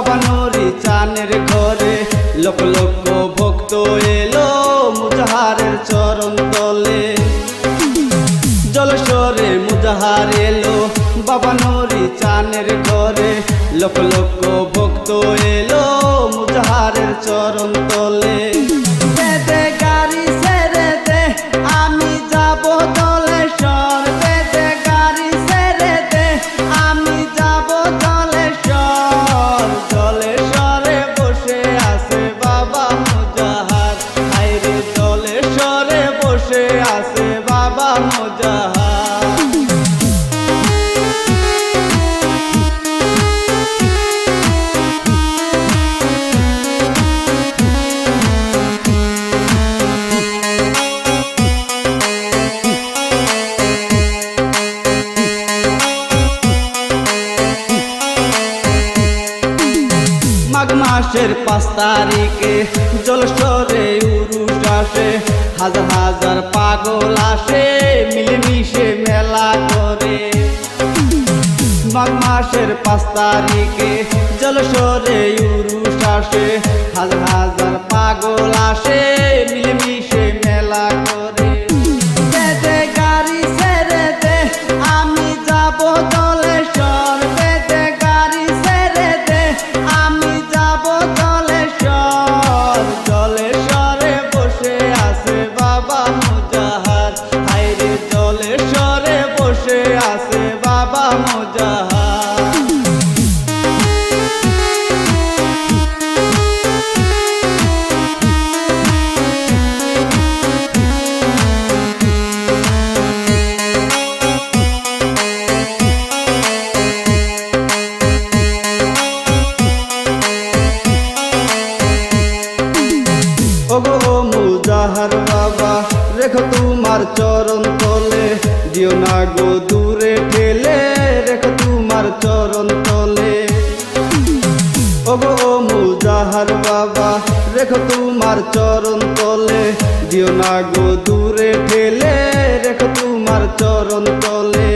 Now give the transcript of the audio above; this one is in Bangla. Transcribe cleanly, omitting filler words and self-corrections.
বাবা নুরি চানের ঘরে লক্ষ লক্ষ ভক্ত এলো মুজাহারের চরণ তলে। জলস্বরে মুজাহার এলো বাবা নুরি চানের ঘরে লক্ষ লক্ষ ভক্ত এলো মুজাহারের চরণ তলে। দে দে গাড়ি ছেড়ে দে আমি যাব জলেশ্বর, দে দে গাড়ি ছেড়ে দে আমি যাব জলেশ্বর। জলেশ্বরে বসে আছে বাবা মুজাহার, হায়রে জলেশ্বরে বসে আছে বাবা মুজাহার। মাঘ মাসের 5 তারিখে জলস্বরে উরুস আসে, হাজার হাজার পাগল আসে মিলেমিশে মেলা করে। মাঘ মাসের 5 তারিখে জলস্বরে উরুস আসে, হাজার হাজার পাগল আসে মিলেমিশে মেলা করে। দে দে গাড়ি ছেড়ে দে আমি যাব জলেশ্বর, দে দে গাড়ি ছেড়ে দে আমি যাব জলেশ্বর। জলেশ্বরে বসে আছে বাবা মুজাহার, হায়রে জলেশ্বরে বসে আছে বাবা মুজাহার। ওগো মুজাহার বাবা রেখো তোমার চরণ তলে, দিও না গো দূরে ঠেলে রেখো তোমার চরণ তলে। ওগো মুজাহার বাবা রেখো তোমার চরণ তলে, দিও না গো দূরে ঠেলে রেখো তোমার চরণ তলে।